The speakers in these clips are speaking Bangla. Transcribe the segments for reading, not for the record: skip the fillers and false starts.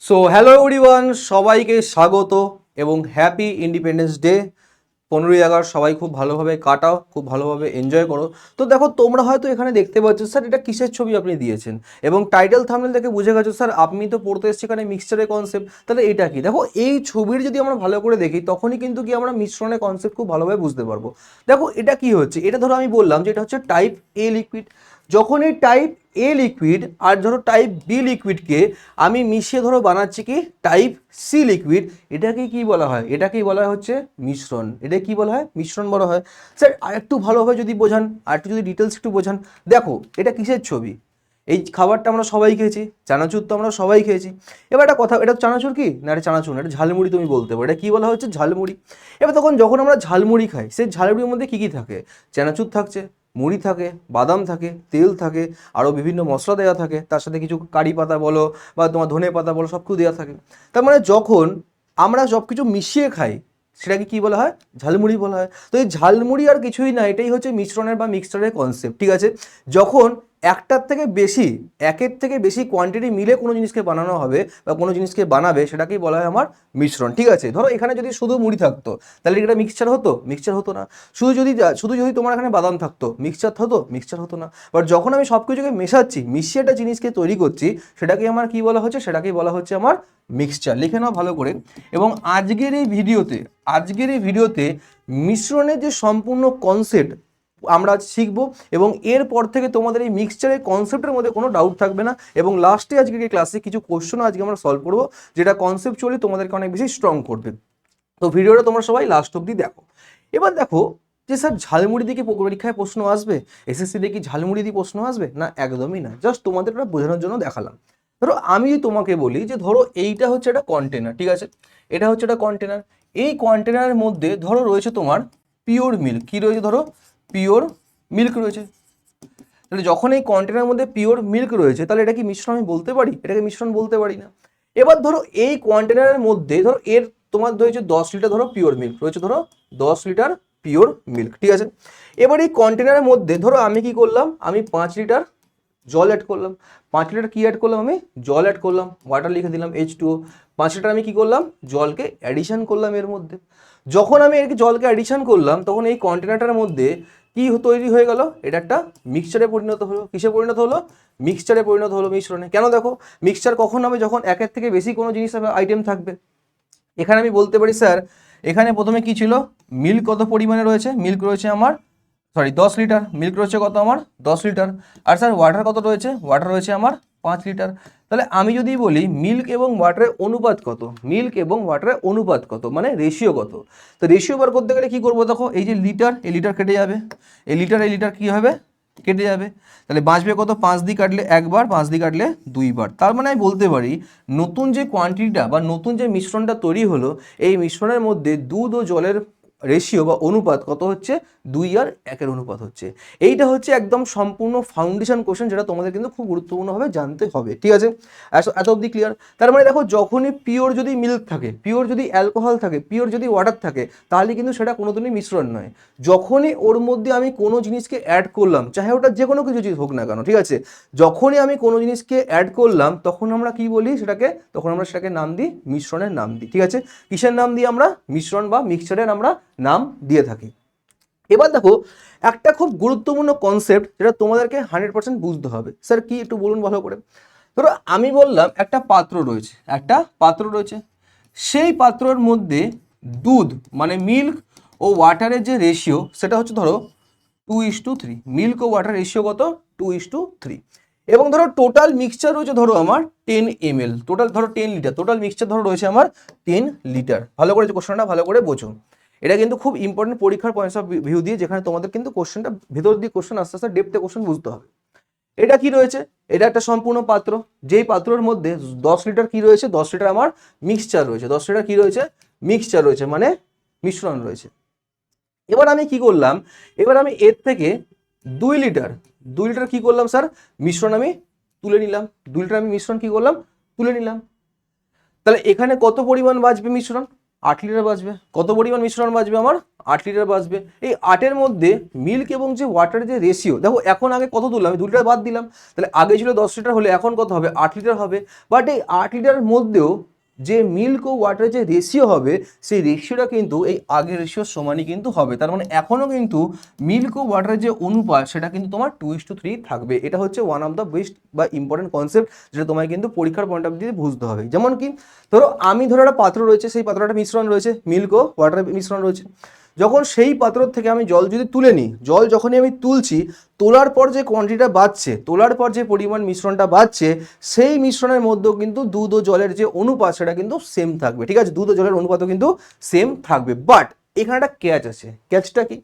সো হ্যালো এভরিওয়ান, সবাইকে স্বাগত এবং হ্যাপি ইন্ডিপেন্ডেন্স ডে। 15ই আগস্ট সবাই খুব ভালোভাবে কাটাও, খুব ভালোভাবে এনজয় করো। তো দেখো, তোমরা হয়তো এখানে দেখতে পাচ্ছ স্যার এটা কিসের ছবি আপনি দিয়েছেন, এবং টাইটেল থাম্বনেল দেখে বুঝে গেছো স্যার আপনি তো পড়তে এসেছি এখানে মিক্সচারের কনসেপ্ট। তাহলে এটা কি? দেখো, এই ছবির যদি আমরা ভালো করে দেখি তখনই কিন্তু কি আমরা মিশ্রণের কনসেপ্ট খুব ভালোভাবে বুঝতে পারবো। দেখো এটা কি হচ্ছে, এটা ধরো আমি বললাম যে এটা হচ্ছে টাইপ এ লিকুইড। যখন এই টাইপ এ লিকুইড আর ধরো টাইপ বি লিকুইডকে আমি মিশিয়ে ধরো বানাচ্ছি কি টাইপ সি লিকুইড, এটাকে কি বলা হয়? এটাকেই বলা হচ্ছে মিশ্রণ। এটা কি বলা হয়? মিশ্রণ বলা হয়। স্যার আর একটু ভালোভাবে যদি বোঝান, আর একটু যদি ডিটেলস একটু বোঝান। দেখো এটা কিসের ছবি? এই খাবারটা আমরা সবাই খেয়েছি, চানাচুর তো আমরা সবাই খেয়েছি। এবার একটা কথা, এটা চানাচুর কি না? এটা চানাচুর না, এটা ঝালমুড়ি তুমি বলতে পারো। এটা কি বলা হচ্ছে? ঝালমুড়ি। এবার যখন আমরা ঝালমুড়ি খাই, সেই ঝালমুড়ির মধ্যে কী কী থাকে? চানাচুর থাকছে, মুড়ি থাকে, বাদাম থাকে, তেল থাকে, আরও বিভিন্ন মশলা দেওয়া থাকে, তার সাথে কিছু কারি পাতা বলো বা তোমার ধনে পাতা বলো, সব কিছু দেওয়া থাকে। তার মানে যখন আমরা সব কিছু মিশিয়ে খাই সেটাকে কি বলা হয়? ঝালমুড়ি বলা হয়। তো এই ঝালমুড়ি আর কিছুই না, এটাই হচ্ছে মিশ্রণের বা মিক্সচারের কনসেপ্ট। ঠিক আছে? যখন একের থেকে বেশি কোয়ান্টিটি মিলে কোনো জিনিসকে বানানো হবে বা কোনো জিনিসকে বানাবে, সেটাকেই বলা হয় আমার মিশ্রণ। ঠিক আছে? ধরো এখানে যদি শুধু মুড়ি থাকতো তাহলে এটা মিক্সচার হতো? মিক্সচার হতো না। শুধু যদি তোমার এখানে বাদাম থাকতো, মিক্সচার হতো? মিক্সচার হতো না। বাট যখন আমি সব কিছুকে মেশাচ্ছি, মিশিয়ে একটা জিনিসকে তৈরি করছি, সেটাকে আমার কি বলা হচ্ছে? সেটাকেই বলা হচ্ছে আমার মিক্সচার। লিখে নাও ভালো করে। এবং আজকের এই ভিডিওতে মিশ্রণের যে সম্পূর্ণ কনসেপ্ট আমরা শিখবো, এবং এরপর থেকে তোমাদের এই মিক্সচারের কনসেপ্টের মধ্যে কোনো ডাউট থাকবে না। এবং লাস্টে আজকে ক্লাসে কিছু কোশ্চেনও আজকে আমরা সলভ করবো, যেটা কনসেপ্টুয়ালি তোমাদেরকে অনেক বেশি স্ট্রং করবে। তো ভিডিওটা তোমরা সবাই লাস্ট অবধি দেখো। এবার দেখো যে স্যার ঝালমুড়ি দিয়ে কি পরীক্ষায় প্রশ্ন আসবে? এসএসসি দিয়ে কি ঝালমুড়ি দিয়ে প্রশ্ন আসবে? না, একদমই না। জাস্ট তোমাদের ওটা বোঝানোর জন্য দেখালাম। ধরো আমি তোমাকে বলি যে ধরো এইটা হচ্ছে একটা কন্টেনার। ঠিক আছে? এটা হচ্ছে একটা কন্টেনার। এই কন্টেনারের মধ্যে ধরো রয়েছে তোমার পিওর মিল্ক। কি রয়েছে? ধরো পিওর মিল্ক রয়েছে। তাহলে যখন এই কন্টেনারের মধ্যে পিওর মিল্ক রয়েছে, তাহলে এটা কি মিশ্রণ আমি বলতে পারি? এটাকে মিশ্রণ বলতে পারি না। এবার ধরো এই কন্টেনারের মধ্যে ধরো তোমার রয়েছে 10 লিটার ধরো পিওর মিল্ক রয়েছে, ধরো 10 লিটার পিওর মিল্ক। ঠিক আছে? এবার এই কন্টেনারের মধ্যে ধরো আমি কি করলাম? আমি 5 লিটার জল অ্যাড করলাম। 5 লিটার কি অ্যাড করলাম? আমি জল অ্যাড করলাম। ওয়াটার লিখে দিলাম H2O। 5 লিটার আমি কি করলাম? জলকে অ্যাডিশন করলাম এর মধ্যে। যখন আমি এর জলকে অ্যাডিশন করলাম, তখন এই কন্টেনারটার মধ্যে কি তৈরি হয়ে গেল? এটা একটা মিক্সচারে পরিণত হলো। কিসে পরিণত হলো? মিক্সচারে পরিণত হলো, মিশ্রণে। কেন? দেখো, মিক্সচার কখন হবে? যখন একের থেকে বেশি কোনো জিনিস আইটেম থাকবে। এখানে আমি বলতে পারি স্যার এখানে প্রথমে কি ছিল? মিল্ক কত পরিমাণে রয়েছে? মিল্ক রয়েছে আমার 10 লিটার। মিল্ক রয়েছে কত? আমার 10 লিটার। আর স্যার ওয়াটার কত রয়েছে? ওয়াটার রয়েছে আমার 5 লিটার। তাহলে আমি যদি বলি মিল্ক এবং ওয়াটারের অনুপাত কত, মিল্ক এবং ওয়াটারের অনুপাত কত, মানে রেশিও কত? তো রেশিও বার করতে গেলে কি করবো? দেখো এই যে লিটার, এই লিটার কেটে যাবে, এই লিটার কি হবে? কেটে যাবে। তাহলে বাঁচবে কত? 5 দিয়ে কাটলে একবার, 5 দিয়ে কাটলে দুইবার। তার মানে আমি বলতে পারি নতুন যে কোয়ান্টিটিটা বা নতুন যে মিশ্রণটা তৈরি হলো, এই মিশ্রণের মধ্যে দুধ ও জলের রেশিও বা অনুপাত কত হচ্ছে? 2 আর 1-এর অনুপাত হচ্ছে। এইটা হচ্ছে একদম সম্পূর্ণ ফাউন্ডেশন কোশ্চেন, যেটা তোমাদের কিন্তু খুব গুরুত্বপূর্ণভাবে জানতে হবে। ঠিক আছে? এত অবধি ক্লিয়ার? তার মানে দেখো, যখনই পিওর যদি মিল্ক থাকে, পিওর যদি অ্যালকোহল থাকে, পিওর যদি ওয়াটার থাকে, তাহলে কিন্তু সেটা কোনোদিনই মিশ্রণ নয়। যখনই ওর মধ্যে আমি কোনো জিনিসকে অ্যাড করলাম, চাহে ওটা যে কোনো কিছু হোক না কেন, ঠিক আছে, যখনই আমি কোনো জিনিসকে অ্যাড করলাম তখন আমরা কি বলি সেটাকে? তখন আমরা সেটাকে নাম দিই মিশ্রণের নাম দিই। ঠিক আছে? কিসের নাম দিই আমরা? মিশ্রণ বা মিক্সচারের আমরা নাম দিয়ে থাকি। এবার দেখো একটা খুব গুরুত্বপূর্ণ কনসেপ্ট, যেটা তোমাদেরকে 100% বুঝতে হবে। স্যার কি? একটু বলুন ভালো করে। ধরো আমি বললাম একটা পাত্র রয়েছে, সেই পাত্রের মধ্যে দুধ মানে মিল্ক ও ওয়াটারের যে রেশিও, সেটা হচ্ছে ধরো 2:3। মিল্ক ও ওয়াটার রেশিও কত? 2:3। এবং ধরো টোটাল মিক্সচার রয়েছে ধরো আমার 10 ml, টোটাল ধরো 10 লিটার, টোটাল মিক্সচার ধরো রয়েছে আমার 10 লিটার। ভালো করে কোশ্চেনটা ভালো করে বোঝো। এটা কিন্তু খুব ইম্পর্টেন্ট পরীক্ষার পয়েন্টস অফ ভিউ দিয়ে, যেখানে তোমাদের কিন্তু কোশ্চেনটা ভেতর দিয়ে কোশ্চেন আস্তে আস্তে ডেপথে কোশ্চেন বুঝতে হবে। এটা কি রয়েছে? এটা একটা সম্পূর্ণ পাত্র, যেই পাত্রের মধ্যে 10 লিটার কি রয়েছে? 10 লিটার আমার মিক্সচার রয়েছে। 10 লিটার কি রয়েছে? মিক্সচার রয়েছে, মানে মিশ্রণ রয়েছে। এবার আমি কি করলাম? এবার আমি এর থেকে 2 লিটার কি করলাম স্যার? মিশ্রণ আমি তুলে নিলাম। 2 লিটার আমি মিশ্রণ কি করলাম? তুলে নিলাম। তাহলে এখানে কত পরিমাণ বাঁচবে মিশ্রণ? 8 লিটার বাঁচবে। কত পরিমাণ মিশ্রণ বাঁচবে আমার? 8 লিটার বাঁচবে। এই 8-এর মধ্যে মিল্ক এবং যে ওয়াটারের যে রেশিও, দেখো এখন আগে কত তুললাম, আমি 2 লিটার বাদ দিলাম, তাহলে আগে ছিল 10 লিটার, হলে এখন কত হবে? 8 লিটার হবে। বাট এই 8 লিটারের মধ্যেও যে মিল্ক ও ওয়াটারের যে রেশিও হবে, সেই রেশিওটা কিন্তু এই আগের রেশিওর সমানই কিন্তু হবে। তার মানে এখনও কিন্তু মিল্ক ও ওয়াটারের যে অনুপাত, সেটা কিন্তু তোমার 2:3 থাকবে। এটা হচ্ছে ওয়ান অফ দ্য বেস্ট বা ইম্পর্টেন্ট কনসেপ্ট, যেটা তোমায় কিন্তু পরীক্ষার পয়েন্ট অফ দিয়ে বুঝতে হবে। যেমন কি, ধরো একটা পাত্র রয়েছে, সেই পাত্রটা মিশ্রণ রয়েছে, মিল্ক ও ওয়াটারের মিশ্রণ রয়েছে। যখন সেই পাত্র থেকে আমি জল যদি তুলে নিই, জল যখনই আমি তুলছি, তোলার পর যে কোয়ান্টিটিটা বাড়ছে, তোলার পর যে পরিমাণ মিশ্রণটা বাড়ছে, সেই মিশ্রণের মধ্যেও কিন্তু দুধ ও জলের যে অনুপাত, সেটা কিন্তু সেম থাকবে। ঠিক আছে, দুধ ও জলের অনুপাতও কিন্তু সেম থাকবে। বাট এখানে একটা ক্যাচ আছে। ক্যাচটা কি?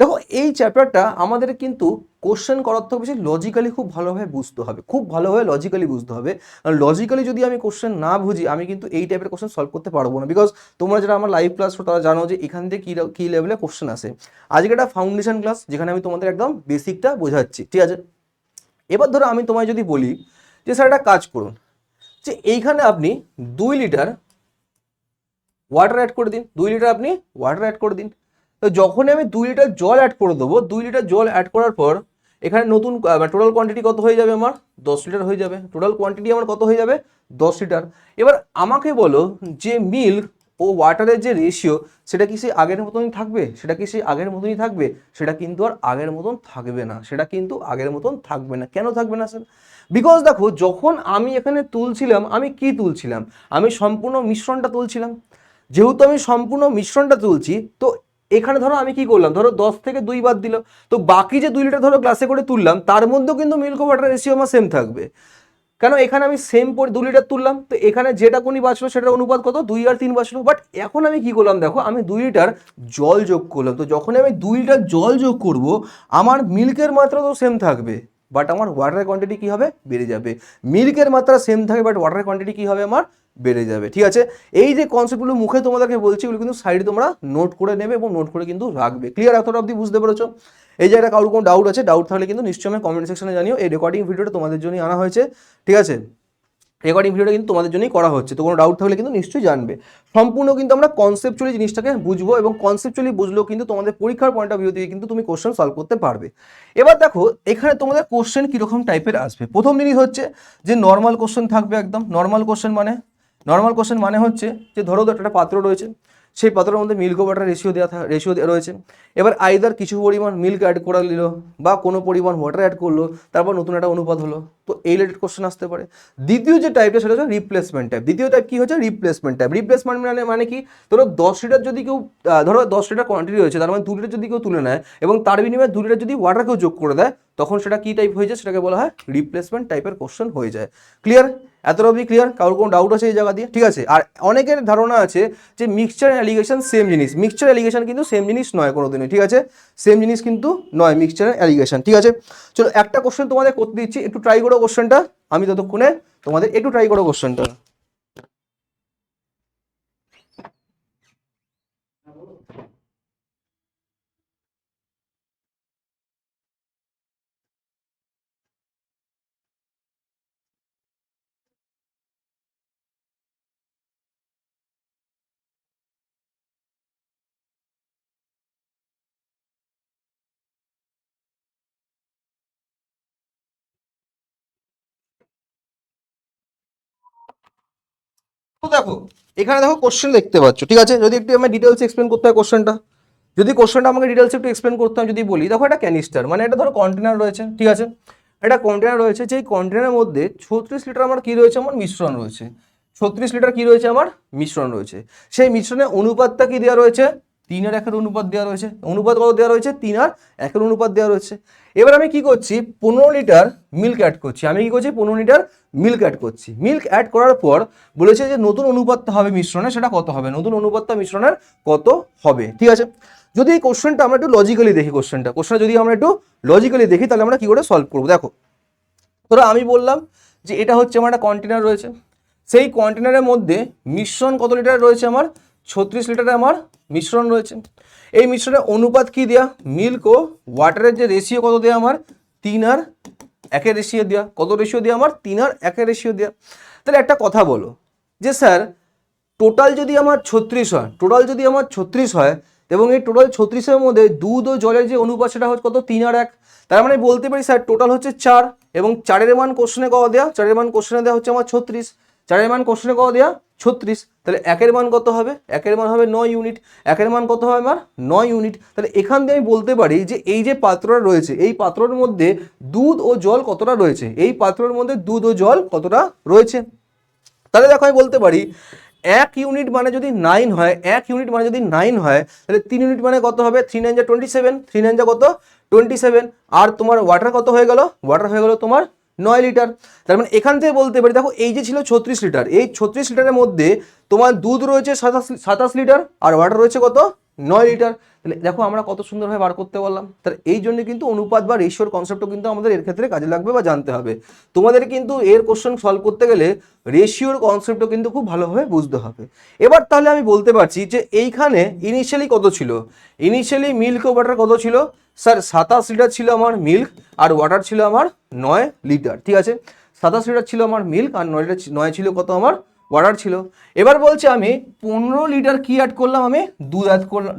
দেখো, এই চ্যাপ্টারটা আমাদের কিন্তু কোশ্চেন করার থেকে বেশি লজিক্যালি খুব ভালোভাবে বুঝতে হবে, খুব ভালোভাবে লজিক্যালি বুঝতে হবে। কারণ লজিক্যালি যদি আমি কোশ্চেন না বুঝি, আমি কিন্তু এই টাইপের কোশ্চেন সলভ করতে পারবো না। বিকজ তোমরা যারা আমার লাইভ ক্লাস তারা জানো যে এখান থেকে কী লেভেলে কোশ্চেন আসে। আজকে একটা ফাউন্ডেশন ক্লাস, যেখানে আমি তোমাদের একদম বেসিকটা বোঝাচ্ছি। ঠিক আছে, এবার ধরো আমি তোমায় যদি বলি যে স্যার একটা কাজ করুন, যে এইখানে আপনি 2 লিটার ওয়াটার অ্যাড করে দিন, 2 লিটার আপনি ওয়াটার অ্যাড করে দিন। তো যখনই আমি 2 লিটার জল অ্যাড করে দেবো, 2 লিটার জল অ্যাড করার পর এখানে নতুন টোটাল কোয়ান্টিটি কত হয়ে যাবে আমার? 10 লিটার হয়ে যাবে। টোটাল কোয়ান্টিটি আমার কত হয়ে যাবে? 10 লিটার। এবার আমাকে বলো যে মিল্ক ও ওয়াটারের যে রেশিও, সেটা কি সেই আগের মতনই থাকবে? সেটা কি সেই আগের মতনই থাকবে? সেটা কিন্তু আর আগের মতন থাকবে না। সেটা কিন্তু আগের মতন থাকবে না। কেন থাকবে না স্যার? বিকজ দেখো, যখন আমি এখানে তুলছিলাম, আমি কি তুলছিলাম? আমি সম্পূর্ণ মিশ্রণটা তুলছিলাম। যেহেতু আমি সম্পূর্ণ মিশ্রণটা তুলছি, তো এখানে ধরো আমি কি করলাম, ধরো 10 থেকে 2 বাদ দিল, তো বাকি যে 2 লিটার ধরো গ্লাসে করে তুললাম, তার মধ্যেও কিন্তু মিল্ক ওয়াটার রেশিও আমার সেম থাকবে। কেন? এখানে আমি সেম 2 লিটার তুললাম, তো এখানে যেটা কোনই বাঁচলো সেটার অনুপাত কত? 2 আর 3 বাঁচলো। বাট এখন আমি কি করলাম, দেখো আমি 2 লিটার জল যোগ করলাম। তো যখন আমি 2 লিটার জল যোগ করব, আমার মিল্কের মাত্রা তো সেম থাকবে, বাট আমার ওয়াটারের কোয়ান্টিটি কী হবে? বেড়ে যাবে। মিল্কের মাত্রা সেম থাকবে, বাট ওয়াটারের কোয়ান্টিটি কী হবে? আমার বেড়ে যাবে। ঠিক আছে, এই যে কনসেপ্টগুলো মুখে তোমাদেরকে বলছি, এগুলো কিন্তু সাইডে তোমরা নোট করে নেবে এবং নোট করে কিন্তু রাখবে। ক্লিয়ার? এতটা অবধি বুঝতে পেরেছো? এই জায়গাটা কারোর কোনো ডাউট আছে? ডাউট থাকলে কিন্তু নিশ্চয়ই আমি কমেন্ট সেকশনে জানিও। এই রেকর্ডিং ভিডিওটা তোমাদের জন্যই আনা হয়েছে। ঠিক আছে, রেকর্ডিং ভিডিওটা কিন্তু তোমাদের জন্যই করা হচ্ছে। তো কোনো ডাউট থাকলে কিন্তু নিশ্চয়ই জানবে। সম্পূর্ণ কিন্তু আমরা কনসেপচুয়ালি জিনিসটাকে বুঝবো, এবং কনসেপচুয়ালি বুঝলেও কিন্তু তোমাদের পরীক্ষার পয়েন্ট অফ ভিউ থেকে কিন্তু তুমি কোশ্চেন সলভ করতে পারবে। এবার দেখো, এখানে তোমাদের কোশ্চেন কীরকম টাইপের আসবে। প্রথম জিনিস হচ্ছে যে নর্মাল কোশ্চেন থাকবে। একদম নর্মাল কোশ্চেন মানে হচ্ছে যে ধরো একটা পাত্র রয়েছে, সেই পাত্রের মধ্যে মিল্ক ওয়াটার রেশিও রয়েছে। এবার আইদার কিছু পরিমাণ মিল্ক অ্যাড করে নিল, বা কোনো পরিমাণ ওয়াটার অ্যাড করলো, তারপর নতুন একটা অনুপাত হলো। তো এই রিলেটেড কোশ্চেন আসতে পারে। দ্বিতীয় যে টাইপটা, সেটা হচ্ছে রিপ্লেসমেন্ট টাইপ। দ্বিতীয় টাইপ কি হচ্ছে? Replacement type. রিপ্লেসমেন্ট মানে কি? ধরো 10 লিটার যদি কেউ ধরো 10 লিটার কোয়ান্টিটি রয়েছে, তার মানে 2 লিটার যদি কেউ তুলে নেয় এবং তার বিনিময়ে 2 লিটার যদি ওয়াটার কেউ যোগ করে দেয়, তখন সেটা কি টাইপ হয়ে যায়? সেটাকে বলা হয় রিপ্লেসমেন্ট টাইপের কোশ্চেন হয়ে যায়। ক্লিয়ার? এতটা অবধি ক্লিয়ার? কারোর কোনো ডাউট আছে এই জায়গা দিয়ে? ঠিক আছে, আর অনেকের ধারণা আছে যে মিক্সচার অ্যালিগেশন সেম জিনিস। মিক্সচার অ্যালিগেশন কিন্তু সেম জিনিস নয় কোনোদিনই। ঠিক আছে, সেম জিনিস কিন্তু নয় মিক্সচার অ্যালিগেশন। ঠিক আছে, চলো একটা কোশ্চেন তোমাদের করতে দিচ্ছি, একটু ট্রাই করো কোশ্চেনটা। আমি ততক্ষণে তোমাদের একটু ট্রাই করো কোশ্চেনটা। তো দেখো, এখানে দেখো কোশ্চেন দেখতে পাচ্ছ। ঠিক আছে, যদি একটু আমি ডিটেলস এক্সপ্লেন করতে হয় কোশ্চেনটা, যদি কোশ্চেনটা আমাকে ডিটেলস একটু এক্সপ্লেন করতে হয়, যদি বলি, দেখো এটা ক্যানিস্টার, মানে এটা ধরো কন্টেনার রয়েছে। ঠিক আছে, এটা কন্টেনার রয়েছে, যেই কন্টেনারের মধ্যে 36 লিটার আমার কি রয়েছে? আমার মিশ্রণ রয়েছে। 36 লিটার কি রয়েছে? আমার মিশ্রণ রয়েছে। সেই মিশ্রণের অনুপাতটা কি দেওয়া রয়েছে? 3 আর 1 অনুপাত দেওয়া রয়েছে। অনুপাত কত দেওয়া রয়েছে? 3 আর 1 অনুপাত দেওয়া রয়েছে। এবার আমি কি করছি? 15 লিটার মিল্ক অ্যাড করছি। আমি কি করছি? 15 লিটার মিল্ক অ্যাড করছি। মিল্ক অ্যাড করার পর বলেছে যে নতুন অনুপাতটা হবে মিশ্রণে, সেটা কত হবে? নতুন অনুপাতটা মিশ্রণের কত হবে? ঠিক আছে, যদি এই কোশ্চেনটা আমরা একটু লজিক্যালি দেখি, কোশ্চেনটা যদি আমরা একটু লজিক্যালি দেখি, তাহলে আমরা কি করে সলভ করবো। দেখো, ধরো আমি বললাম যে এটা হচ্ছে আমার একটা কন্টেনার রয়েছে। সেই কন্টেনারের মধ্যে মিশ্রণ কত লিটার রয়েছে? আমার 36 লিটারে আমার মিশ্রণ রয়েছে। এই মিশ্রণের অনুপাত কি দেয়া? মিল্ক ও ওয়াটারের যে রেশিও কত দেয়া? আমার 3 আর 1 রেশিও দেওয়া। কত রেশিও দেওয়া? আমার 3 আর 1 রেশিও দেওয়া। তাহলে একটা কথা বলো যে স্যার, টোটাল যদি আমার 36 হয়, টোটাল যদি আমার 36 হয় এবং এই টোটাল 36-এর মধ্যে দুধ ও জলের যে অনুপাত সেটা হচ্ছে কত, 3 আর 1। তার মানে বলতে পারি স্যার টোটাল হচ্ছে 4 এবং 4-এর মান কোশ্চেনে কত দেওয়া, 4-এর মান কোশ্চেনে দেওয়া হচ্ছে আমার 36, 4-এর মান কোশ্চেনে কত দেওয়া 36। তাহলে 1-এর মান কত হবে, 1-এর মান হবে 9 ইউনিট, 1-এর মান কত হবে আমার 9 ইউনিট। তাহলে এখান থেকে আমি বলতে পারি যে এই যে পাত্রটা রয়েছে এই পাত্রের মধ্যে দুধ ও জল কতটা রয়েছে, এই পাত্রের মধ্যে দুধ ও জল কতটা রয়েছে। তাহলে দেখো আমি বলতে পারি 1 ইউনিট মানে যদি 9 হয়, 1 ইউনিট মানে যদি 9 হয় তাহলে 3 ইউনিট মানে কত হবে, 3 9 যা 27, 3 9 যা কত 27। আর তোমার ওয়াটার কত হয়ে গেল, ওয়াটার হয়ে গেল তোমার 9 লিটার। তার মানে এখান থেকে বলতে পারি দেখো এই যে ছিল 36 লিটার, এই 36 লিটারের মধ্যে তোমার দুধ রয়েছে 27 লিটার আর ওয়াটার রয়েছে কত 9 লিটার। তাহলে দেখো আমরা কত সুন্দরভাবে বার করতে পারলাম। তাহলে এই জন্য কিন্তু অনুপাত বা রেশিওর কনসেপ্টও কিন্তু আমাদের এর ক্ষেত্রে কাজে লাগবে বা জানতে হবে। তোমাদের কিন্তু এর কোশ্চেন সলভ করতে গেলে রেশিওর কনসেপ্টও কিন্তু খুব ভালোভাবে বুঝতে হবে। এবার তাহলে আমি বলতে পারছি যে এইখানে ইনিশিয়ালি কত ছিল, ইনিশিয়ালি মিল্ক ও ওয়াটার কত ছিল স্যার, 27 লিটার ছিল আমার মিল্ক আর ওয়াটার ছিল আমার 9 লিটার। ঠিক আছে, 27 লিটার ছিল আমার মিল্ক আর 9 লিটার 9 ছিল কত আমার ওয়াটার ছিল। এবার বলছে আমি 15 লিটার কি অ্যাড করলাম, আমি দুধ অ্যাড করলাম,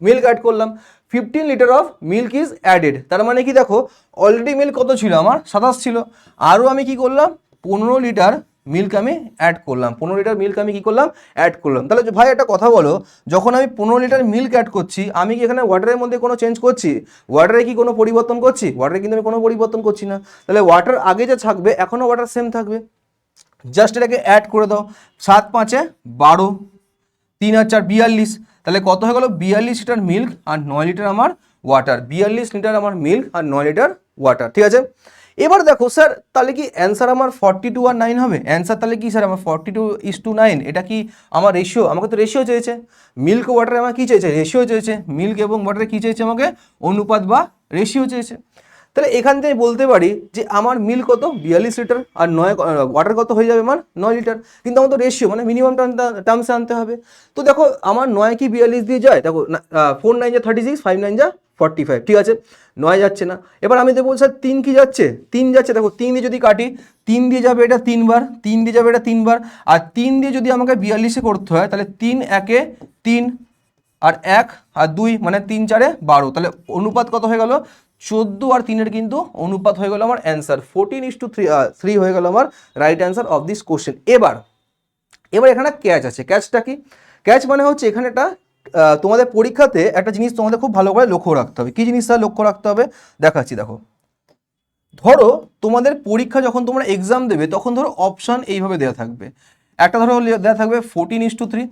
মিল্ক অ্যাড করলাম, 15 litre of milk is added. তার মানে কি দেখো অলরেডি মিল্ক কত ছিল আমার 27 ছিল, আরও আমি কি করলাম 15 লিটার মিল্ক আমি অ্যাড করলাম, 15 লিটার মিল্ক আমি কি করলাম অ্যাড করলাম। তাহলে ভাই একটা কথা বলো, যখন আমি 15 লিটার মিল্ক অ্যাড করছি আমি কি এখানে ওয়াটারের মধ্যে কোনো চেঞ্জ করছি, ওয়াটারে কি কোনো পরিবর্তন করছি, ওয়াটারে কিন্তু আমি কোনো পরিবর্তন করছি না। তাহলে ওয়াটার আগে যা থাকবে এখনও ওয়াটার সেম থাকবে, জাস্ট এটাকে অ্যাড করে দাও, 7 5 12, 3 আর 4 42। তাহলে কত হয়ে গেল 42 লিটার মিল্ক আর 9 লিটার আমার ওয়াটার, 42 লিটার আমার মিল্ক আর 9 লিটার ওয়াটার। ঠিক আছে, এবার দেখো স্যার তাহলে কি অ্যান্সার আমার 42 আর 9 হবে, অ্যান্সার তাহলে কি স্যার আমার 42:9, এটা কি আমার রেশিও, আমাকে তো রেশিও চেয়েছে, মিল্ক ওয়াটারে আমার কি চেয়েছে রেশিও চেয়েছে, মিল্ক এবং ওয়াটারে কি চেয়েছে আমাকে অনুপাত বা রেশিও চেয়েছে। তাহলে এখান থেকে বলতে পারি যে আমার মিল্ক কত 42 লিটার আর 9 ওয়াটার কত হয়ে যাবে আমার 9 লিটার, কিন্তু আমার তো রেশিও মানে মিনিমাম টার্মসে আনতে হবে। তো দেখো আমার 9 কি 42 দিয়ে যায়, দেখো 4 9 যা 36, 5 9 যা 45। ঠিক আছে, 9 যাচ্ছে না। এবার আমি তো বলছি 3 কি যাচ্ছে, 3 যাচ্ছে, দেখো 3 দিয়ে যদি কাটি 3 দিয়ে যাবে এটা 3 বার, 3 দিয়ে যাবে এটা 3 বার, আর 3 দিয়ে যদি আমাকে 42-এ করতে হয় তাহলে 3 1 3 আর 1 আর 2 মানে 3 4 12। তাহলে অনুপাত কত হয়ে গেল 14 আর 3-এর কিন্তু অনুপাত হয়ে গেল আমার অ্যান্সার 14:3 হয়ে গেল আমার right answer of this question. এবার এখানে ক্যাচ আছে, ক্যাচটা কি, ক্যাচ মানে হচ্ছে এখানে একটা তোমাদের পরীক্ষাতে একটা জিনিস তোমাদের খুব ভালো করে লক্ষ্য রাখতে হবে। কি জিনিসটা লক্ষ্য রাখতে হবে দেখাচ্ছি, দেখো ধরো তোমাদের পরীক্ষা যখন তোমরা এক্সাম দেবে তখন ধরো অপশান এইভাবে দেওয়া থাকবে, একটা ধরো দেওয়া থাকবে 14:3,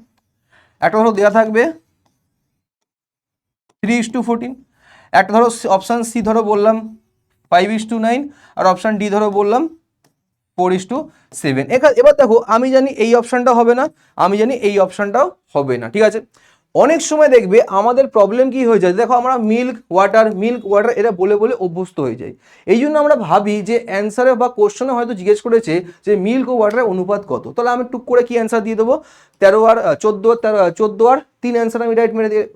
একটা ধরো দেওয়া থাকবে 3:14, একটা ধরো অপশান সি ধরো বললাম 5:9 আর অপশান ডি ধরো বললাম 4:7। এবার দেখো আমি জানি এই অপশানটা হবে না, আমি জানি এই অপশানটাও হবে না। ঠিক আছে, অনেক সময় দেখবে আমাদের প্রবলেম কি হয়ে যায়, দেখো আমরা মিল্ক ওয়াটার এটা বলে বলে অভ্যস্ত হয়ে যাই। এই জন্য আমরা ভাবি যে অ্যান্সারে বা কোশ্চেনে হয়তো জিজ্ঞেস করেছে যে মিল্ক ও ওয়াটারের অনুপাত কত, তাহলে আমি টুক করে কি অ্যান্সার দিয়ে দেবো 13 আর 14 আর 3 অ্যান্সার আমি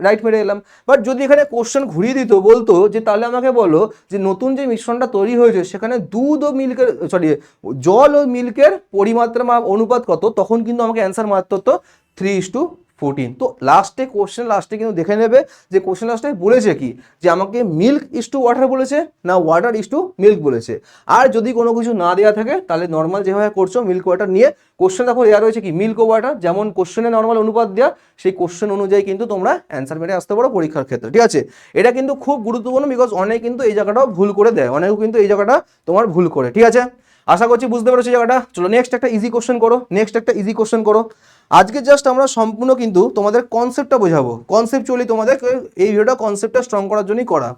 রাইট মেরে এলাম। বাট যদি এখানে কোশ্চেন ঘুরিয়ে দিত, বলতো যে তাহলে আমাকে বলো যে নতুন যে মিশ্রণটা তৈরি হয়েছে সেখানে দুধ ও মিল্কের জল ও মিল্কের পরিমাত্রা বা অনুপাত কত, তখন কিন্তু আমাকে অ্যান্সার মারতে হতো 3:14। তো লাস্টে কোশ্চেন লাস্টে কিন্তু দেখে নেবে যে কোশ্চেন লাস্টে বলেছে কি, যে আমাকে মিল্ক ওয়াটার বলেছে না ওয়াটার মিল্ক বলেছে। আর যদি কোনো কিছু না দেওয়া থাকে তাহলে নর্মাল যেভাবে করছো মিল্ক ওয়াটার নিয়ে কোশ্চেন দেখো দেওয়া রয়েছে কি মিল্ক ও ওয়াটার, যেমন কোশ্চেনে নর্মাল অনুপাত দেওয়া সেই কোশ্চেন অনুযায়ী কিন্তু তোমরা অ্যান্সার মেরে আসতে পারো পরীক্ষার ক্ষেত্রে। ঠিক আছে, এটা কিন্তু খুব গুরুত্বপূর্ণ, বিকজ অনেকে কিন্তু এই জায়গাটাও ভুল করে দেয়, অনেকেও কিন্তু এই জায়গাটা তোমার ভুল করে। ঠিক আছে, আশা করছি বুঝতে পেরেছো জায়গাটা। চলো নেক্সট একটা ইজি কোশ্চেন করো। আজকে জাস্ট আমরা সম্পূর্ণ কিন্তু তোমাদের কনসেপ্টটা বোঝাবো, কনসেপ্টুয়ালি তোমাদের এই ভিডিওটা কনসেপ্টটা স্ট্রং করার জন্যই করা।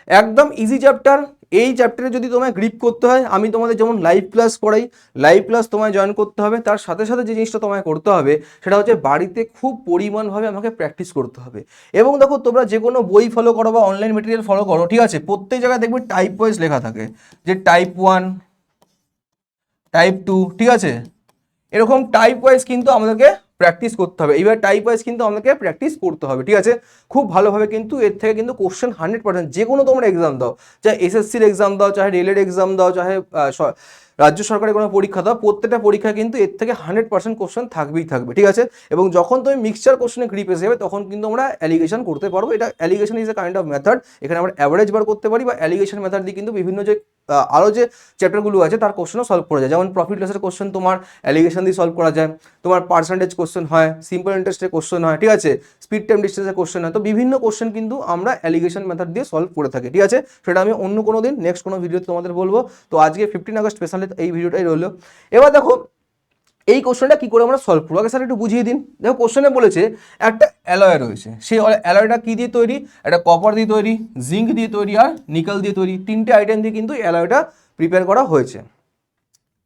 একদম ইজি চ্যাপ্টার, এই চ্যাপ্টারে যদি তোমায় গ্রিপ করতে হয় আমি তোমাদের যেমন লাইভ ক্লাস করাই, লাইভ ক্লাস তোমায় জয়েন করতে হবে, তার সাথে সাথে যে জিনিসটা তোমায় করতে হবে সেটা হচ্ছে বাড়িতে খুব পরিমাণভাবে আমাকে প্র্যাকটিস করতে হবে। এবং দেখো তোমরা যে কোনো বই ফলো করো বা অনলাইন মেটেরিয়াল ফলো করো, ঠিক আছে, প্রত্যেক জায়গায় দেখবে টাইপ ওয়াইজ লেখা থাকে যে টাইপ 1 টাইপ 2, ঠিক আছে, এরকম টাইপ ওয়াইজ কিন্তু আমাদেরকে প্র্যাকটিস করতে হবে। এইবার টাইপ ওয়াইজ কিন্তু আমাদেরকে প্র্যাকটিস করতে হবে। ঠিক আছে, খুব ভালোভাবে কিন্তু এর থেকে কিন্তু কোশ্চেন 100% যে কোনো তোমরা এক্সাম দাও, চাহে এসএসসির এক্সাম দাও, চাহে রেলের এক্সাম দাও, চাহে রাজ্য সরকারের কোনো পরীক্ষা দাও, প্রত্যেকটা পরীক্ষা কিন্তু এর থেকে 100% কোশ্চেন থাকবেই থাকবে, ঠিক আছে। এবং যখন তুমি মিক্সচার কোশ্চেনে গ্রিপ এসে যাবে তখন কিন্তু আমরা অ্যালিগেশন করতে পারবো। এটা allegation is a kind of method, এখানে আমরা অ্যাভারেজ বার করতে পারি বা অ্যালিগেশন মেথড দিয়ে কিন্তু বিভিন্ন যে আরও যে চ্যাপ্টারগুলো আছে তার কোশ্চেনও সলভ করা যায়। যেমন প্রফিট লসের কোশ্চেন তোমার অ্যালিগেশন দিয়ে সলভ করা যায়, তোমার পার্সেন্টেজ কোশ্চেন হয়, সিম্পল ইন্টারেস্টের কোশ্চেন হয়, ঠিক আছে, স্পিড টাইম ডিস্টেন্সের কোশ্চেন হয়। তো বিভিন্ন কোশ্চেন কিন্তু আমরা অ্যালিগেশন মেথড দিয়ে সলভ করে থাকি, ঠিক আছে। সেটা আমি অন্য কোনো দিন নেক্সট কোনো ভিডিওতে তোমাদের বলবো। তো আজকে 15 আগস্ট স্পেশালি এই ভিডিওটাই রইলো। এবার দেখো এই কোশ্চেনটা কি করে আমরা সলভ করবো, আগে স্যার একটু বুঝিয়ে দিন। দেখো কোশ্চেনে বলেছে একটা অ্যালয় রয়েছে, সেই অ্যালয়টা কি দিয়ে তৈরি, একটা কপার দিয়ে তৈরি, জিঙ্ক দিয়ে তৈরি আর নিকেল দিয়ে তৈরি, তিনটে আইটেম দিয়ে কিন্তু অ্যালয়টা প্রিপেয়ার করা হয়েছে।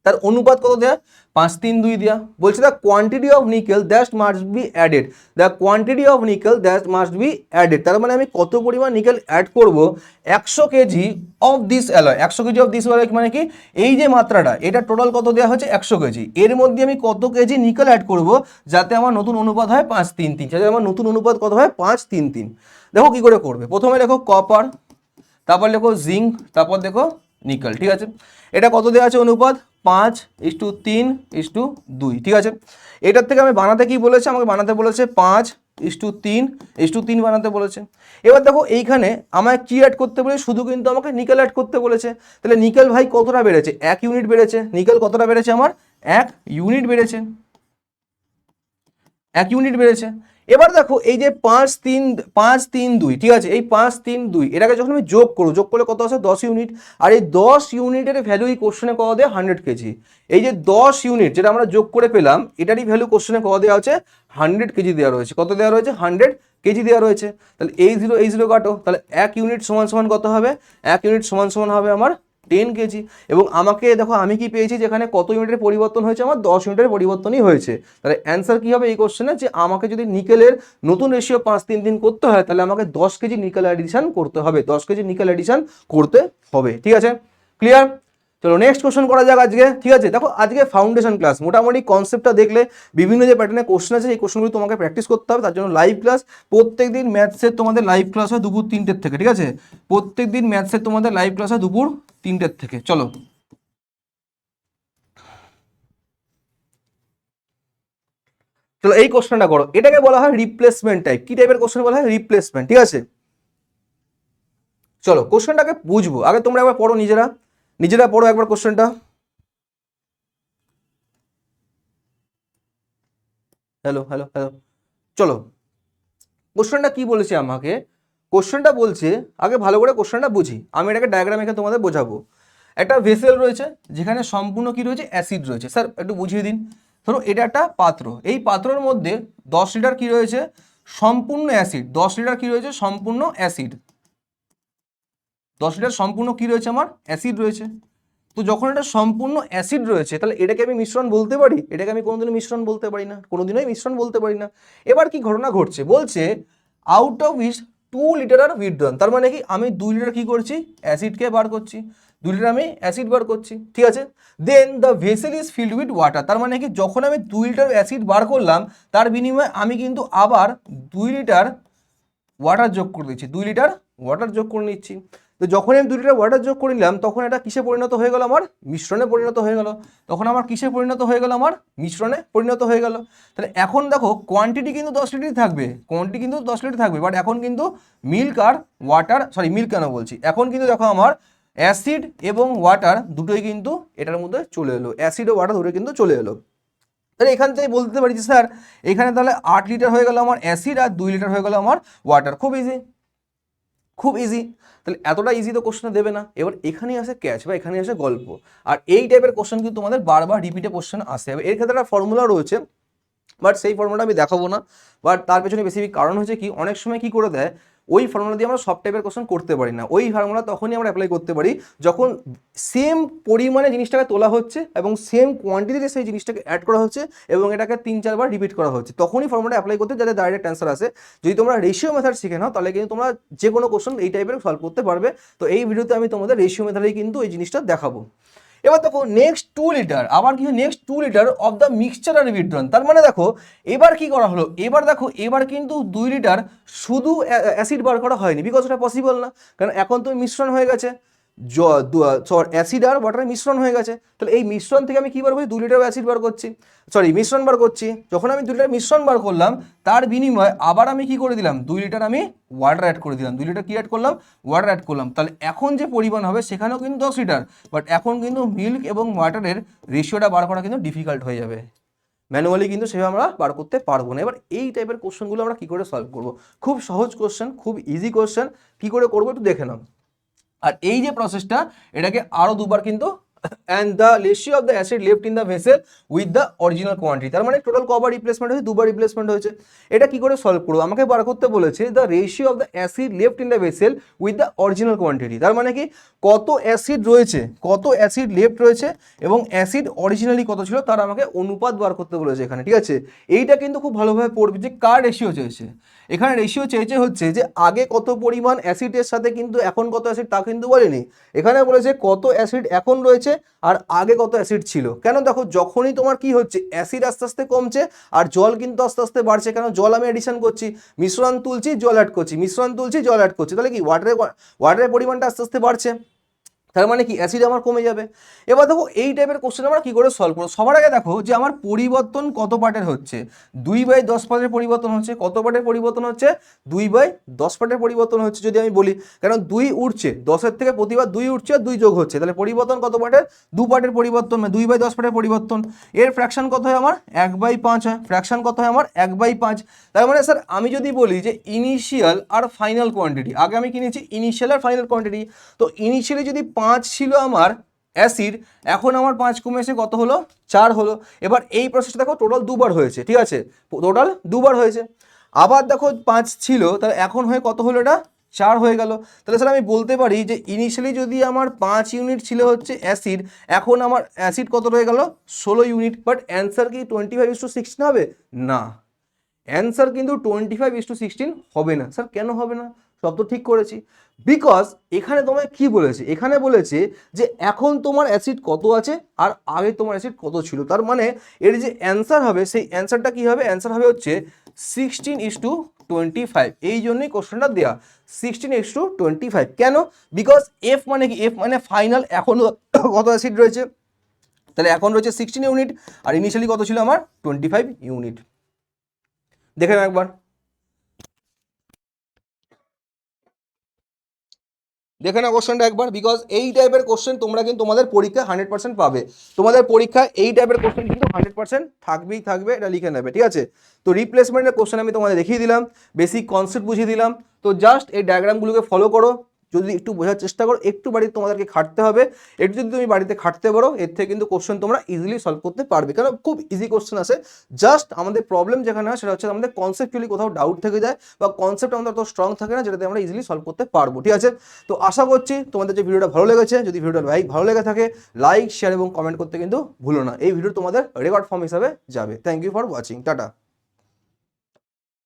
তার অনুপাত কত দেয়া, 5:3:2 দেয়া। বলছে the quantity of nickel that must be added, the quantity of nickel that must be added, তার মানে আমি কত পরিমাণ নিকেল অ্যাড করব 100 KG of this alloy. 100 KG of this alloy মানে কি, এই যে মাত্রাটা এটা টোটাল কত দেওয়া হচ্ছে 100 কেজি, এর মধ্যে আমি কত কেজি নিকেল অ্যাড করব যাতে আমার নতুন অনুপাত হয় 5:3:3, যাতে আমার নতুন অনুপাত কত হয় 5:3:3। দেখো কি করে করবে, প্রথমে দেখো কপার, তারপর দেখো জিঙ্ক, তারপর দেখো নিকেল, ঠিক আছে। এটা কত দেওয়া আছে অনুপাত 5:3:2, ঠিক আছে। এটার থেকে আমি বানাতে কি বলেছে, আমাকে বানাতে বলেছে 5:3:3 বানাতে বলেছে। এবার দেখো এইখানে আমায় কি অ্যাড করতে বলেছে, শুধু কিন্তু আমাকে নিকেল অ্যাড করতে বলেছে। তাহলে নিকেল ভাই কতটা বেড়েছে, 1 ইউনিট বেড়েছে। নিকেল কতটা বেড়েছে, আমার 1 ইউনিট বেড়েছে, 1 ইউনিট বেড়েছে। এবার দেখো এই যে 5:3:2, ঠিক আছে, এই 5:3:2 এটাকে যখন আমি যোগ করবো, যোগ করলে কত আসে 10 ইউনিট। আর এই 10 ইউনিটের ভ্যালু এই কোশ্চেনে কত দেয় 100 কেজি। এই যে 10 ইউনিট যেটা আমরা যোগ করে পেলাম, এটারই ভ্যালু কোশ্চেনে কত দেওয়া হচ্ছে 100 কেজি দেওয়া রয়েছে। কত দেওয়া রয়েছে 100 কেজি দেওয়া রয়েছে। তাহলে এই জিরো কাটো, তাহলে 1 ইউনিট সমান সমান কত হবে, 1 ইউনিট সমান সমান হবে আমার 10 কেজি। এবং আমাকে দেখো আমি কি পেয়েছি, যেখানে কত ইউনিটের পরিবর্তন হয়েছে, আমার 10 ইউনিটের পরিবর্তনই হয়েছে। তাহলে অ্যান্সার কি হবে এই কোশ্চেনে, যে আমাকে যদি নিকেলের নতুন রেশিও 5:3:3 করতে হয়, তাহলে আমাকে 10 কেজি নিকেল অ্যাডিশন করতে হবে, 10 কেজি নিকেল অ্যাডিশন করতে হবে, ঠিক আছে, ক্লিয়ার। চলো নেক্সট কোশ্চেন করা যাক আজকে, ঠিক আছে। দেখো আজকে ফাউন্ডেশন ক্লাস, মোটামুটি কনসেপ্টটা দেখলে বিভিন্ন যে প্যাটার্নের কোশ্চেন আছে এই কোশ্চেনগুলো তোমাকে প্র্যাকটিস করতে হবে। তার জন্য লাইভ ক্লাস, প্রত্যেক দিন ম্যাথসের তোমাদের লাইভ ক্লাস হয় দুপুর 3টের থেকে, ঠিক আছে। প্রত্যেক দিন ম্যাথসের তোমাদের লাইভ ক্লাস হয় দুপুর 3টের থেকে। চলো চলো এই কোশ্চেনটা করো, এটাকে বলা হয় রিপ্লেসমেন্ট টাইপ। কি টাইপের কোশ্চেন বলা হয়, রিপ্লেসমেন্ট, ঠিক আছে। চলো কোশ্চেনটাকে বুঝবো, আগে তোমরা একবার পড়ো, নিজেরা নিজেরা পড়ো একবার কোশ্চেনটা। হ্যালো হ্যালো হ্যালো, চলো কোশ্চেনটা কি বলেছে আমাকে, কোশ্চেনটা বলছে, আগে ভালো করে কোশ্চেনটা বুঝি, আমি এটাকে ডায়াগ্রাম এখানে তোমাদের বোঝাবো। একটা ভেসেল রয়েছে যেখানে সম্পূর্ণ কি রয়েছে, অ্যাসিড রয়েছে। স্যার একটু বুঝিয়ে দিন। ধরো এটা একটা পাত্র, এই পাত্রের মধ্যে 10 লিটার কি রয়েছে, সম্পূর্ণ অ্যাসিড। 10 লিটার কি রয়েছে, সম্পূর্ণ অ্যাসিড। 10 লিটার সম্পূর্ণ কি রয়েছে, আমার অ্যাসিড রয়েছে। তো যখন এটা সম্পূর্ণ অ্যাসিড রয়েছে, তাহলে এটাকে আমি মিশ্রণ বলতে পারি, এটাকে আমি কোনোদিনও মিশ্রণ বলতে পারি না, কোনোদিনই মিশ্রণ বলতে পারি না। এবার কি ঘটনা ঘটছে, বলছে out of is 2 litre are withdrawn, তার মানে কি আমি 2 লিটার কি করছি, অ্যাসিডকে বার করছি, 2 লিটার আমি অ্যাসিড বার করছি, ঠিক আছে। Then the vessel is filled with water, তার মানে কি যখন আমি 2 লিটার অ্যাসিড বার করলাম, তার বিনিময়ে আমি কিন্তু আবার 2 লিটার ওয়াটার যোগ করে দিচ্ছি, 2 লিটার ওয়াটার যোগ করে নিচ্ছি। তো যখন আমি 2 লিটার ওয়াটার যোগ করে নিলাম, তখন এটা কিসে পরিণত হয়ে গেল, আমার মিশ্রণে পরিণত হয়ে গেল। তখন আমার কিসে পরিণত হয়ে গেল, আমার মিশ্রণে পরিণত হয়ে গেল। তাহলে এখন দেখো কোয়ান্টিটি কিন্তু 10 লিটারই থাকবে, কোয়ান্টিটি কিন্তু 10 লিটার থাকবে, বাট এখন কিন্তু মিল্ক আর ওয়াটার, সরি মিল্ক কেন বলছি, এখন কিন্তু দেখো আমার অ্যাসিড এবং ওয়াটার দুটোই কিন্তু এটার মধ্যে চলে এলো, অ্যাসিড ও ওয়াটার দুটোই কিন্তু চলে এলো। তাহলে এখান থেকে বলতে পারি যে স্যার এখানে তাহলে 8 লিটার হয়ে গেল আমার অ্যাসিড আর 2 লিটার হয়ে গেল আমার ওয়াটার। খুব ইজি, খুব ইজি। তাহলে এতটা ইজি তো কোশ্চেন দেবে না। এবার এখানেই আসে ক্যাচ বা এখানেই আসে গল্প। আর এই টাইপের কোশ্চেন কিন্তু তোমাদের বারবার রিপিটে কোশ্চেন আসে। এর ক্ষেত্রে একটা ফর্মুলা রয়েছে, বাট সেই ফর্মুলাটা আমি দেখাবো না। বাট তার পেছনে বেসিক কারণ হচ্ছে কি, অনেক সময় কি করে দেয়, ওই ফর্মুলা দিয়ে আমরা সব টাইপের কোশ্চেন করতে পারি না। ওই ফর্মুলা তখনই আমরা অ্যাপ্লাই করতে পারি যখন সেম পরিমাণে জিনিসটাকে তোলা হচ্ছে এবং সেম কোয়ান্টিটিতে সেই জিনিসটাকে অ্যাড করা হচ্ছে এবং এটাকে 3-4 বার রিপিট করা হচ্ছে, তখনই ফর্মুলা অ্যাপ্লাই করতে যাতে ডাইরেক্ট অ্যান্সার আসে। যদি তোমরা রেশিও মেথড শিখে নাও, তাহলে কিন্তু তোমরা যে কোনো কোশ্চেন এই টাইপের সলভ করতে পারবে। তো এই ভিডিওতে আমি তোমাদের রেশিও মেথডেই কিন্তু এই জিনিসটা দেখাবো। এবার দেখো নেক্সট 2 লিটার, আবার কি next 2 litre of the mixture are withdrawn, তার মানে দেখো এবার কি করা হলো, এবার দেখো এবার কিন্তু 2 লিটার শুধু অ্যাসিড বার করা হয়নি, বিকজ এটা পসিবল না, কারণ এখন তো মিশ্রণ হয়ে গেছে। অ্যাসিড আর ওয়াটারের মিশ্রণ হয়ে গেছে। তাহলে এই মিশ্রণ থেকে আমি কী বার করছি, 2 লিটার অ্যাসিড বার করছি, সরি মিশ্রণ বার করছি। যখন আমি 2 লিটার মিশ্রণ বার করলাম, তার বিনিময়ে আবার আমি কি করে দিলাম, 2 লিটার আমি ওয়াটার অ্যাড করে দিলাম। 2 লিটার কি অ্যাড করলাম, ওয়াটার অ্যাড করলাম। তাহলে এখন যে পরিমাণ হবে সেখানেও কিন্তু 10 লিটার, বাট এখন কিন্তু মিল্ক এবং ওয়াটারের রেশিওটা বার করা কিন্তু ডিফিকাল্ট হয়ে যাবে, ম্যানুয়ালি কিন্তু সেভাবে আমরা বার করতে পারবো না। এবার এই টাইপের কোশ্চেনগুলো আমরা কী করে সলভ করবো, খুব সহজ কোশ্চেন, খুব ইজি কোশ্চেন, কী করে করবো একটু দেখে নাও। আর এই যে প্রসেসটা, এটাকে আরও দুবার কিন্তু and the ratio of the acid left in the vessel with the original quantity, তার মানে টোটাল কবার রিপ্লেসমেন্ট হয়েছে, দুবার রিপ্লেসমেন্ট হয়েছে। এটা কি করে সলভ করবো, আমাকে বার করতে বলেছে the ratio of the acid left in the vessel with the original quantity. তার মানে কি, কত অ্যাসিড রয়েছে, কত অ্যাসিড লেফট রয়েছে এবং অ্যাসিড অরিজিনালি কত ছিল তার আমাকে অনুপাত বার করতে বলেছে এখানে, ঠিক আছে। এইটা কিন্তু খুব ভালোভাবে পড়বে যে কার রেশিও চেয়েছে। এখানে রেশিও চেয়েছে হচ্ছে যে আগে কত পরিমাণ অ্যাসিডের সাথে কিন্তু এখন কত অ্যাসিড তা কিন্তু বলেনি, এখানে বলেছে কত অ্যাসিড এখন রয়েছে আর আগে কত অ্যাসিড ছিল। কেন, দেখো যখনই তোমার কি হচ্ছে, অ্যাসিড আস্তে আস্তে কমছে আর জল কিন্তু আস্তে আস্তে বাড়ছে, কেন জল আমি এডিশন করছি, মিশ্রণ তুলছি জল অ্যাড করছি, মিশ্রণ তুলছি জল অ্যাড করছি, তাহলে কি ওয়াটারের পরিমাণটা আস্তে আস্তে বাড়ছে, তার মানে কি অ্যাসিড আমার কমে যাবে। এবার দেখো এই টাইপের কোশ্চেন আমরা কী করে সলভ করবো। সবার আগে দেখো যে আমার পরিবর্তন কত পার্টের হচ্ছে, 2/10 পার্টের পরিবর্তন হচ্ছে। কত পার্টের পরিবর্তন হচ্ছে, 2/10 পার্টের পরিবর্তন হচ্ছে যদি আমি বলি, কারণ 2 উঠছে, 10-এর থেকে প্রতিবার 2 উঠছে আর 2 যোগ হচ্ছে, তাহলে পরিবর্তন কত পার্টের, 2 পার্টের পরিবর্তন, 2/10 পার্টের পরিবর্তন। এর ফ্র্যাকশন কত হয় আমার, 1/5 হয়। ফ্র্যাকশন কত হয় আমার, 1/5। তার মানে স্যার আমি যদি বলি যে ইনিশিয়াল আর ফাইনাল কোয়ান্টিটি, আগে আমি কিনেছি ইনিশিয়াল আর ফাইনাল কোয়ান্টিটি, তো ইনিশিয়ালি যদি 5 ছিল আমার অ্যাসিড, এখন আমার 5 কমে এসে কত হলো, 4 হলো। এবার এই প্রসেসটা দেখো টোটাল দুবার হয়েছে, ঠিক আছে, টোটাল দুবার হয়েছে। আবার দেখো 5 ছিল, তাহলে এখন হয়ে কত হলো, এটা 4 হয়ে গেল। তাহলে স্যার আমি বলতে পারি যে ইনিশিয়ালি যদি আমার 5 ইউনিট ছিল হচ্ছে অ্যাসিড, এখন আমার অ্যাসিড কত রয়ে গেল, 16 ইউনিট। বাট অ্যান্সার কি 25:16 হবে না, অ্যান্সার কিন্তু 25:16 হবে না। স্যার কেন হবে না, সব তো ঠিক করেছি। বিকজ এখানে তোমায় কি বলেছে, এখানে বলেছে যে এখন তোমার অ্যাসিড কত আছে আর আগে তোমার অ্যাসিড কত ছিল। তার মানে এর যে অ্যান্সার হবে সেই অ্যান্সারটা কি হবে, অ্যান্সার হবে হচ্ছে 16:25। এই জন্যই কোশ্চেনটা দেওয়া 16:25। কেন, বিকজ এফ মানে কি, এফ মানে ফাইনাল, এখন কত অ্যাসিড রয়েছে, তাহলে এখন রয়েছে 16 ইউনিট আর ইনিশিয়ালি কত ছিল আমার 25 ইউনিট। দেখে নাও একবার, দেখে নাও কোশ্চেনটা একবার, বিকজ এই টাইপের কোশ্চেন তোমরা কিন্তু তোমাদের পরীক্ষায় 100% পাবে। তোমাদের পরীক্ষায় এই টাইপের কোশ্চেন কিন্তু 100% থাকবেই থাকবে, এটা লিখে নেবে, ঠিক আছে। তো রিপ্লেসমেন্টের কোশ্চেন আমি তোমাদের দেখিয়ে দিলাম, বেসিক কনসেপ্ট বুঝিয়ে দিলাম। তো জাস্ট এই ডায়াগ্রামগুলোকে ফলো করো, যদি একটু বোঝার চেষ্টা করো, একটু বাড়িতে তোমাদেরকে খাটতে হবে, একটু যদি তুমি বাড়িতে খাটতে পারো এর থেকে কিন্তু কোশ্চেন তোমরা ইজিলি সলভ করতে পারবে, কারণ খুব ইজি কোশ্চেন আসে। জাস্ট আমাদের প্রবলেম যেখানে হয় সেটা হচ্ছে আমাদের কনসেপ্টুয়ালি কোথাও ডাউট থেকে যায় বা কনসেপ্ট আমাদের অত স্ট্রং থাকে না যেটাতে আমরা ইজিলি সলভ করতে পারবো, ঠিক আছে। তো আশা করছি তোমাদের যে ভিডিওটা ভালো লেগেছে, যদি ভিডিওটা ভালো লেগে থাকে লাইক শেয়ার এবং কমেন্ট করতে কিন্তু ভুলো না। এই ভিডিও তোমাদের রেকর্ড ফর্ম হিসাবে যাবে। Thank you for watching, tata.